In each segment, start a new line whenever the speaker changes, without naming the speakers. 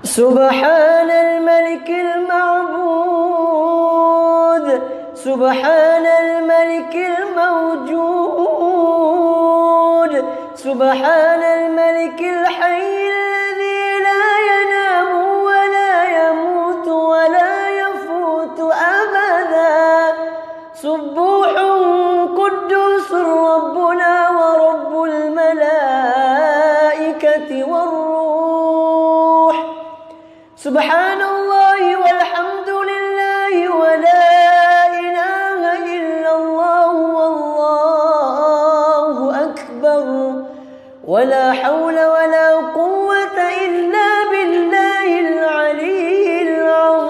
سبحان الملك المعبود سبحان الملك الموجود سبحان الملك الحي الذي لا ينام ولا يموت ولا يفوت أبدا سبوح قدوس ربنا ورب الملائكة والروح سبحان الله والحمد لله ولا إله إلا الله والله أكبر ولا حول ولا قوة إلا بالله العلي العظيم.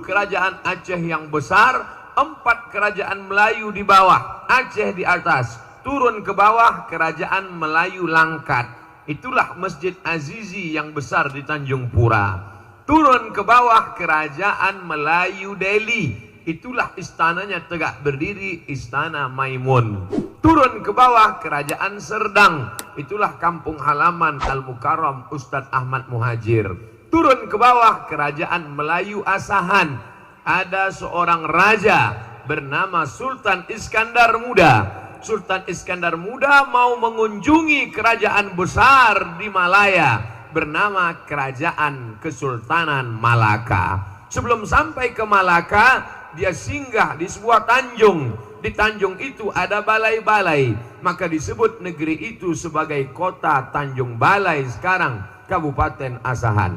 Kerajaan Aceh yang besar, 4 kerajaan Melayu di bawah, Aceh di atas, turun ke bawah kerajaan Melayu Langkat. Itulah Masjid Azizi yang besar di Tanjung Pura. Turun ke bawah kerajaan Melayu Delhi. Itulah istananya tegak berdiri, Istana Maimun. Turun ke bawah kerajaan Serdang. Itulah kampung halaman Al-Mukarram Ustadz Ahmad Muhajir. Turun ke bawah kerajaan Melayu Asahan. Ada seorang raja bernama Sultan Iskandar Muda. Sultan Iskandar Muda mau mengunjungi kerajaan besar di Malaya bernama Kerajaan Kesultanan Malaka. Sebelum sampai ke Malaka, dia singgah di sebuah tanjung. Di tanjung itu ada balai-balai, maka disebut negeri itu sebagai kota Tanjung Balai, sekarang Kabupaten Asahan.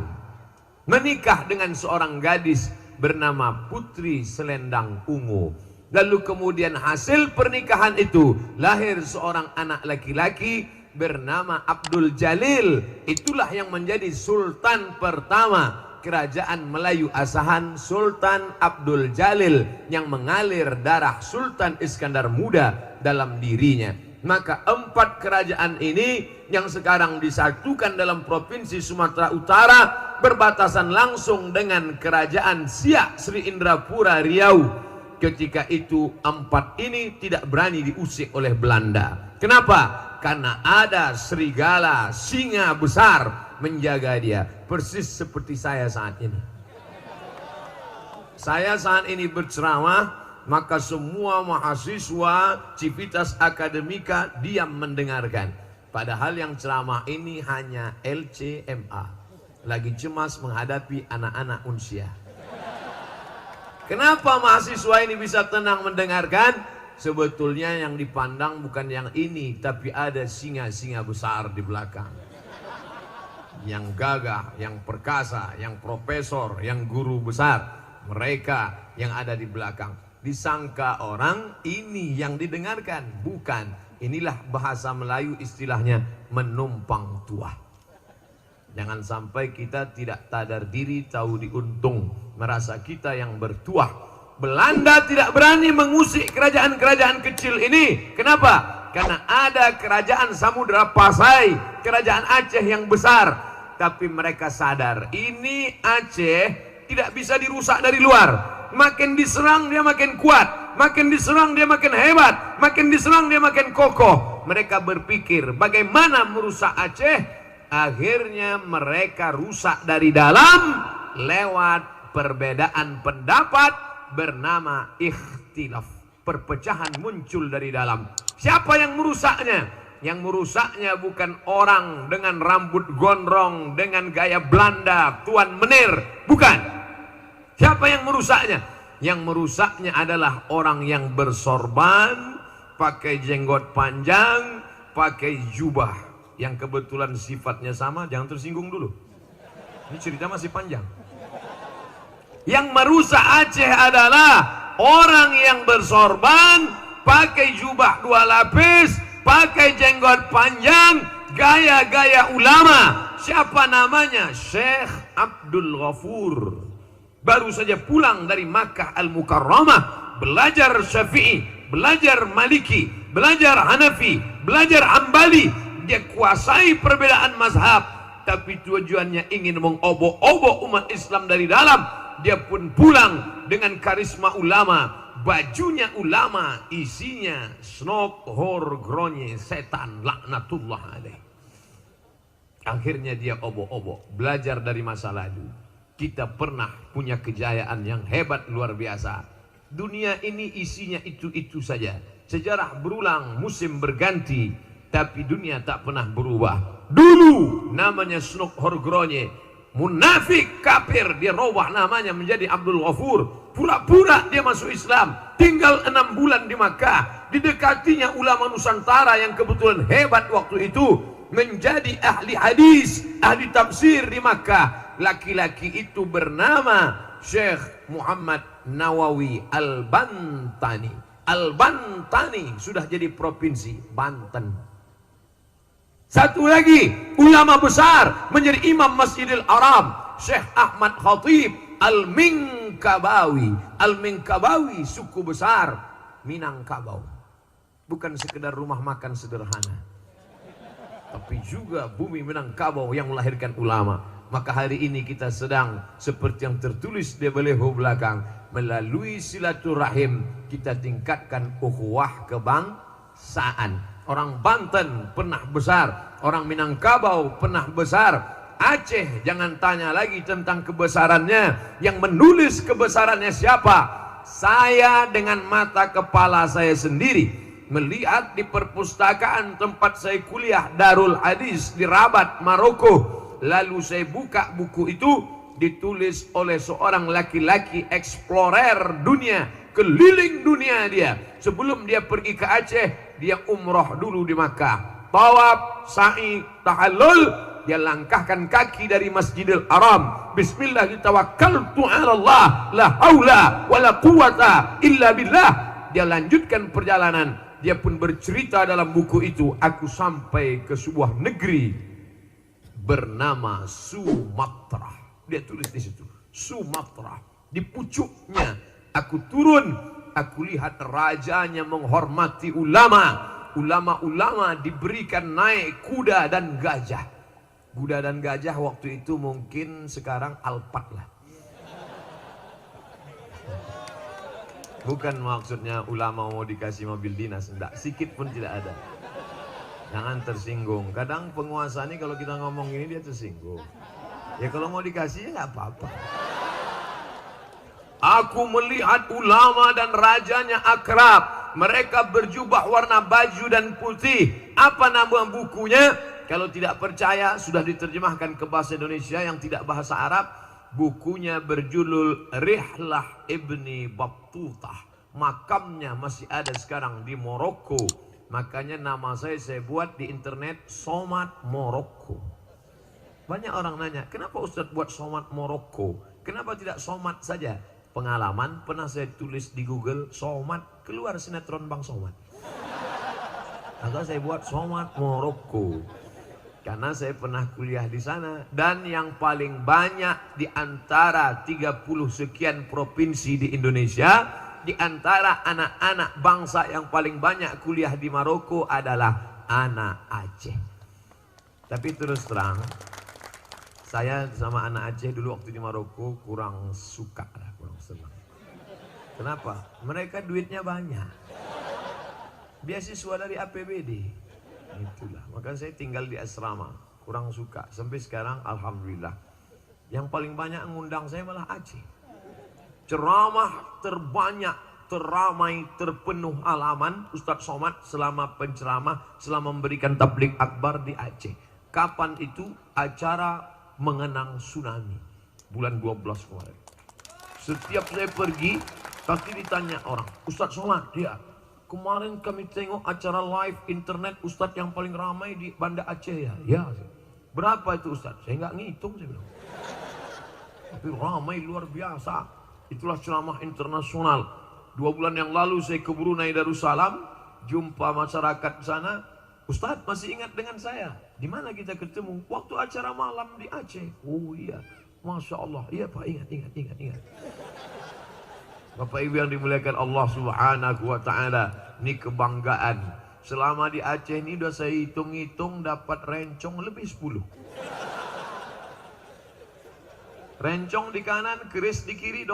Menikah dengan seorang gadis bernama Putri Selendang Ungu. Lalu kemudian hasil pernikahan itu lahir seorang anak laki-laki bernama Abdul Jalil. Itulah yang menjadi sultan pertama kerajaan Melayu Asahan, Sultan Abdul Jalil, yang mengalir darah Sultan Iskandar Muda dalam dirinya. Maka 4 kerajaan ini yang sekarang disatukan dalam Provinsi Sumatera Utara berbatasan langsung dengan kerajaan Siak Sri Indrapura Riau. Ketika itu 4 ini tidak berani diusik oleh Belanda. Kenapa? Karena ada serigala singa besar menjaga dia. Persis seperti saya saat ini. Saya saat ini berceramah, maka semua mahasiswa Civitas Akademika diam mendengarkan. Padahal yang ceramah ini hanya LCMA, lagi cemas menghadapi anak-anak unsia. Kenapa mahasiswa ini bisa tenang mendengarkan? Sebetulnya yang dipandang bukan yang ini, tapi ada singa-singa besar di belakang. Yang gagah, yang perkasa, yang profesor, yang guru besar. Mereka yang ada di belakang. Disangka orang ini yang didengarkan, bukan. Inilah bahasa Melayu istilahnya menumpang tuah. Jangan sampai kita tidak sadar diri, tahu diuntung, merasa kita yang bertuah. Belanda tidak berani mengusik kerajaan-kerajaan kecil ini. Kenapa? Karena ada kerajaan Samudra Pasai, kerajaan Aceh yang besar. Tapi mereka sadar, ini Aceh tidak bisa dirusak dari luar. Makin diserang dia makin kuat, makin diserang dia makin hebat, makin diserang dia makin kokoh. Mereka berpikir bagaimana merusak Aceh. Akhirnya mereka rusak dari dalam lewat perbedaan pendapat bernama ikhtilaf. Perpecahan muncul dari dalam. Siapa yang merusaknya? Yang merusaknya bukan orang dengan rambut gondrong, dengan gaya Belanda, Tuan Menir, bukan. Siapa yang merusaknya? Yang merusaknya adalah orang yang bersorban, pakai jenggot panjang, pakai jubah, yang kebetulan sifatnya sama. Jangan tersinggung dulu, ini cerita masih panjang. Yang merusak Aceh adalah orang yang bersorban, pakai jubah 2 lapis, pakai jenggot panjang, gaya-gaya ulama. Siapa namanya? Syekh Abdul Ghafur. Baru saja pulang dari Makkah Al-Mukarramah, belajar Syafi'i, belajar Maliki, belajar Hanafi, belajar Hambali. Dia kuasai perbedaan mazhab, tapi tujuannya ingin mengobok-obok umat Islam dari dalam. Dia pun pulang dengan karisma ulama. Bajunya ulama, isinya snok, hor, gronye, setan, laknatullah alaih. Akhirnya dia obok-obok, belajar dari masa lalu. Kita pernah punya kejayaan yang hebat luar biasa. Dunia ini isinya itu-itu saja. Sejarah berulang, musim berganti, tapi dunia tak pernah berubah. Dulu namanya snok, hor, gronye, munafik, kafir, dia robah namanya menjadi Abdul Ghafur. Pura-pura dia masuk Islam, tinggal 6 bulan di Makkah. Didekatinya ulama Nusantara yang kebetulan hebat waktu itu, menjadi ahli hadis, ahli tafsir di Makkah. Laki-laki itu bernama Syekh Muhammad Nawawi Al-Bantani. Al-Bantani sudah jadi provinsi Banten. Satu lagi ulama besar menjadi imam Masjidil Haram, Syekh Ahmad Khatib Al-Minkabawi. Al-Minkabawi suku besar Minangkabau. Bukan sekedar rumah makan sederhana, tapi juga bumi Minangkabau yang melahirkan ulama. Maka hari ini kita sedang seperti yang tertulis di baliho belakang, melalui silaturahim kita tingkatkan ukhuwah kebangsaan. Orang Banten pernah besar, orang Minangkabau pernah besar. Aceh jangan tanya lagi tentang kebesarannya. Yang menulis kebesarannya siapa? Saya dengan mata kepala saya sendiri melihat di perpustakaan tempat saya kuliah, Darul Hadis di Rabat, Maroko. Lalu saya buka buku itu, ditulis oleh seorang laki-laki explorer dunia, keliling dunia dia. Sebelum dia pergi ke Aceh, dia umroh dulu di Makkah. Tawaf, sa'i, tahallul, dia langkahkan kaki dari Masjidil Haram. Bismillah tawakkaltu 'ala Allah, la haula wala quwata illa billah. Dia lanjutkan perjalanan. Dia pun bercerita dalam buku itu, aku sampai ke sebuah negeri bernama Sumatra. Dia tulis di situ, Sumatra. Di pucuknya aku turun, aku lihat rajanya menghormati ulama. Ulama-ulama diberikan naik kuda dan gajah. Kuda dan gajah waktu itu mungkin sekarang Alphard lah. Bukan maksudnya ulama mau dikasih mobil dinas, enggak, sikit pun tidak ada. Jangan tersinggung. Kadang penguasa ini kalau kita ngomong ini dia tersinggung. Ya kalau mau dikasih ya nggak apa-apa. Aku melihat ulama dan rajanya akrab. Mereka berjubah warna baju dan putih. Apa nama bukunya? Kalau tidak percaya sudah diterjemahkan ke bahasa Indonesia yang tidak bahasa Arab. Bukunya berjudul Rihlah Ibni Battutah. Makamnya masih ada sekarang di Maroko. Makanya nama saya buat di internet Somad Maroko. Banyak orang nanya, kenapa Ustadz buat Somad Maroko? Kenapa tidak Somad saja? Pengalaman pernah saya tulis di Google Somad, keluar sinetron Bang Somad. Maka saya buat Somad Maroko. Karena saya pernah kuliah di sana. Dan yang paling banyak di antara 30 sekian provinsi di Indonesia, di antara anak-anak bangsa yang paling banyak kuliah di Maroko adalah anak Aceh. Tapi terus terang, saya sama anak Aceh dulu waktu di Maroko kurang suka lah, kurang senang. Kenapa? Mereka duitnya banyak. Beasiswa dari APBD. Itulah. Maka saya tinggal di asrama, kurang suka. Sampai sekarang alhamdulillah. Yang paling banyak ngundang saya malah Aceh. Ceramah terbanyak, teramai, terpenuh halaman Ustadz Somad selama penceramah, selama memberikan tabligh akbar di Aceh. Kapan itu? Acara mengenang tsunami bulan 12 kemarin. Setiap saya pergi pasti ditanya orang, Ustadz Somad, dia kemarin kami tengok acara live internet Ustadz yang paling ramai di Banda Aceh ya. Ya. Berapa itu Ustadz? Saya nggak ngitung, saya bilang. Tapi ramai luar biasa. Itulah ceramah internasional. 2 bulan yang lalu saya ke Brunei Darussalam, jumpa masyarakat di sana. Ustadz masih ingat dengan saya? Di mana kita ketemu? Waktu acara malam di Aceh. Oh iya, Masya Allah. Iya Pak, ingat. Bapak Ibu yang dimuliakan Allah Subhanahu wa Ta'ala, ini kebanggaan. Selama di Aceh ini udah saya hitung-hitung dapat rencong lebih 10. Rencong di kanan, keris di kiri,